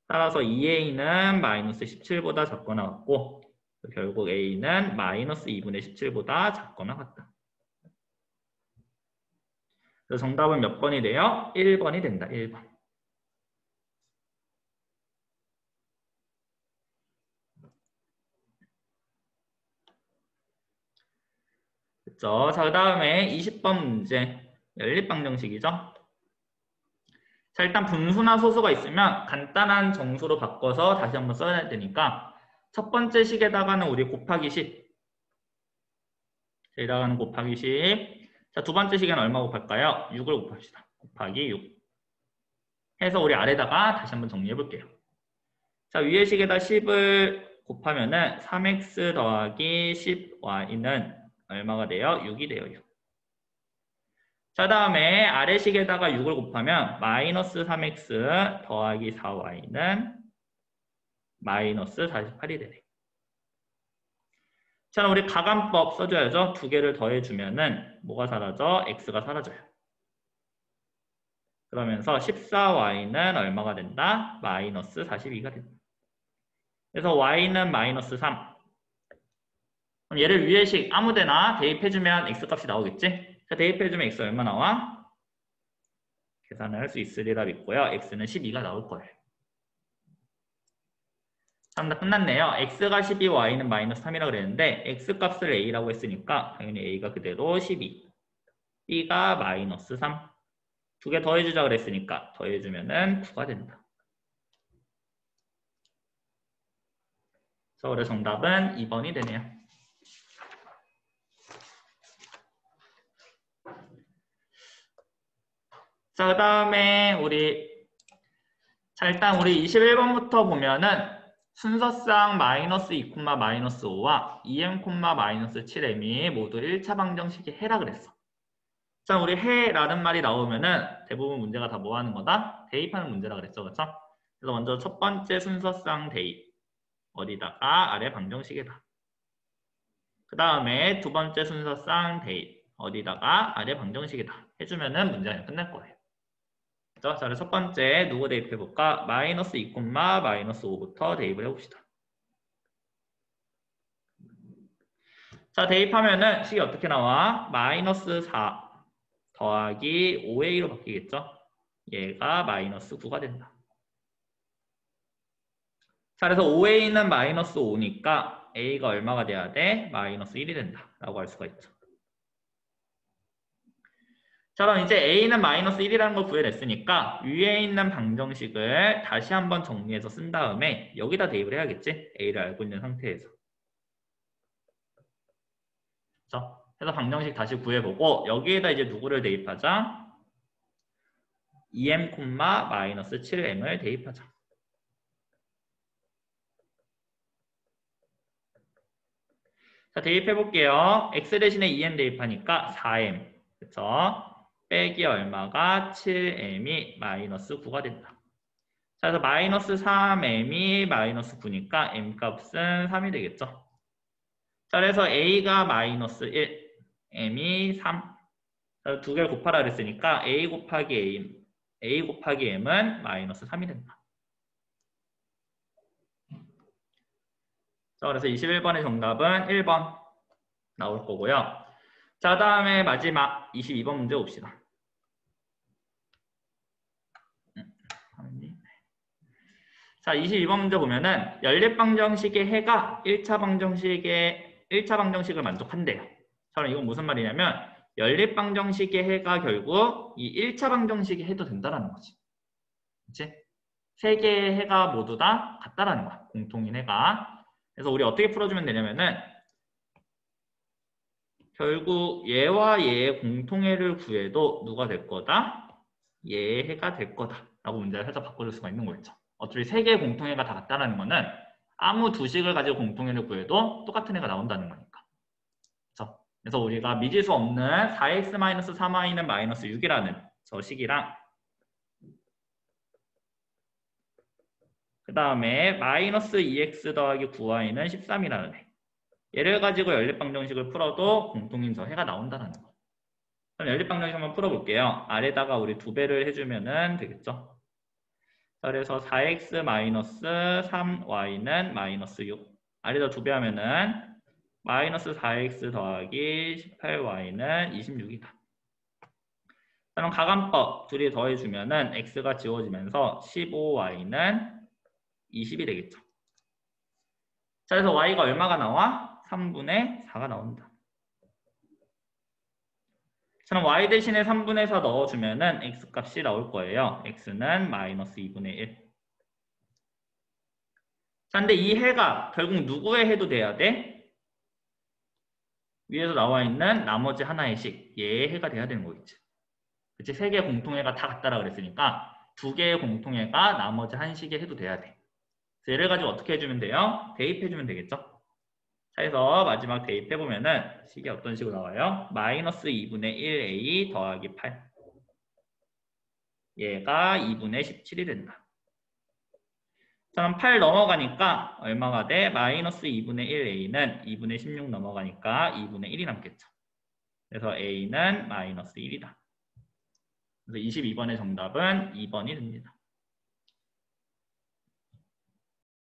따라서 2a는 마이너스 17보다 작거나 같고 결국 a는 마이너스 2분의 17보다 작거나 같다. 그래서 정답은 몇 번이 돼요? 1번이 된다. 1번. 그렇죠? 자, 그 다음에 20번 문제. 연립방정식이죠? 자, 일단 분수나 소수가 있으면 간단한 정수로 바꿔서 다시 한번 써야 되니까 첫 번째 식에다가는 우리 곱하기 10. 여기다가는 곱하기 10. 자, 두 번째 식에는 얼마 곱할까요? 6을 곱합시다. 곱하기 6. 해서 우리 아래다가 다시 한번 정리해 볼게요. 자, 위의 식에다 10을 곱하면은 3x 더하기 10y는 얼마가 돼요? 6이 돼요. 6. 자, 다음에 아래식에다가 6을 곱하면 마이너스 3x 더하기 4y는 마이너스 48이 되네. 자, 우리 가감법 써줘야죠. 두 개를 더해주면은 뭐가 사라져? x가 사라져요. 그러면서 14y는 얼마가 된다? 마이너스 42가 된다. 그래서 y는 마이너스 3. 그럼 얘를 위의 식 아무데나 대입해주면 x값이 나오겠지? 자, 대입해주면 x 얼마 나와? 계산을 할 수 있으리라 믿고요. x는 12가 나올 거예요. 다 끝났네요. x가 12, y는 마이너스 3이라고 그랬는데 x값을 a라고 했으니까 당연히 a가 그대로 12, b가 마이너스 3. 두 개 더해주자 그랬으니까 더해주면은 9가 된다. 그래서 우리 정답은 2번이 되네요. 자, 그 다음에 일단 우리 21번부터 보면은 순서상 마이너스 2, 마이너스 5와 2m, 마이너스 7m이 모두 1차 방정식의 해라 그랬어. 자, 우리 해라는 말이 나오면은 대부분 문제가 다 뭐 하는 거다? 대입하는 문제라 그랬죠. 그렇죠? 그래서 먼저 첫 번째 순서상 대입. 어디다가? 아래 방정식에다. 그 다음에 두 번째 순서상 대입. 어디다가? 아래 방정식에다. 해주면은 문제가 끝날 거예요. 자, 첫 번째 누구 대입해볼까? 마이너스 2, 마이너스 5부터 대입을 해봅시다. 자, 대입하면은 식이 어떻게 나와? 마이너스 4 더하기 5a로 바뀌겠죠? 얘가 마이너스 9가 된다. 자, 그래서 5a는 마이너스 5니까 a가 얼마가 돼야 돼? 마이너스 1이 된다. 라고 할 수가 있죠. 자, 그럼 이제 a는 마이너스 1이라는 걸 구해냈으니까 위에 있는 방정식을 다시 한번 정리해서 쓴 다음에 여기다 대입을 해야겠지? a를 알고 있는 상태에서. 그렇죠? 그래서 방정식 다시 구해보고 여기에다 이제 누구를 대입하자? 2m, 마이너스 7m을 대입하자. 자, 대입해볼게요. x 대신에 2m 대입하니까 4m. 그쵸? 빼기 얼마가 7m이 마이너스 9가 된다. 자, 그래서 마이너스 3m이 마이너스 9니까 m값은 3이 되겠죠. 자, 그래서 a가 마이너스 1, m이 3. 자, 두 개를 곱하라 그랬으니까 a 곱하기 m은 마이너스 3이 된다. 자, 그래서 21번의 정답은 1번 나올 거고요. 자, 다음에 마지막 22번 문제 봅시다. 자, 22번 문제 보면은 연립방정식의 해가 1차 방정식을 만족한대요. 저는 이건 무슨 말이냐면 연립방정식의 해가 결국 이 1차 방정식의 해도 된다라는 거지. 그치? 세 개의 해가 모두 다 같다라는 거야. 공통인 해가. 그래서 우리 어떻게 풀어주면 되냐면은 결국 얘와 얘의 공통해를 구해도 누가 될 거다? 얘의 해가 될 거다. 라고 문제를 살짝 바꿔줄 수가 있는 거겠죠. 어차피 세 개의 공통해가 다 같다는 거는 아무 두 식을 가지고 공통해를 구해도 똑같은 해가 나온다는 거니까. 그렇죠? 그래서 우리가 미지수 없는 4x-3y는 마이너스 6이라는 저 식이랑 그 다음에 마이너스 2x 더하기 9y는 13이라는 해. 얘를 가지고 연립방정식을 풀어도 공통인 저 해가 나온다는 거. 그럼 연립방정식 한번 풀어볼게요. 아래다가 우리 2배를 해주면 되겠죠. 그래서 4x-3y는 마이너스 6. 아래다 2배 하면은 마이너스 4x 더하기 18y는 26이다. 그럼 가감법 둘이 더해주면은 x가 지워지면서 15y는 20이 되겠죠. 자, 그래서 y가 얼마가 나와? 3분의 4가 나온다. 그럼 y 대신에 3분의 4 넣어주면은 x 값이 나올 거예요. x는 마이너스 2분의 1. 자, 근데 이 해가 결국 누구의 해도 돼야 돼? 위에서 나와 있는 나머지 하나의 식, 얘의 해가 돼야 되는 거겠지. 그치? 세 개의 공통해가 다 같다라 그랬으니까 두 개의 공통해가 나머지 한 식의 해도 돼야 돼. 그래서 얘를 가지고 어떻게 해주면 돼요? 대입해주면 되겠죠? 자, 해서 마지막 대입해보면은 식이 어떤 식으로 나와요? 마이너스 2분의 1a 더하기 8. 얘가 2분의 17이 된다. 그럼 8 넘어가니까 얼마가 돼? 마이너스 2분의 1a는 2분의 16 넘어가니까 2분의 1이 남겠죠. 그래서 a는 마이너스 1이다. 그래서 22번의 정답은 2번이 됩니다.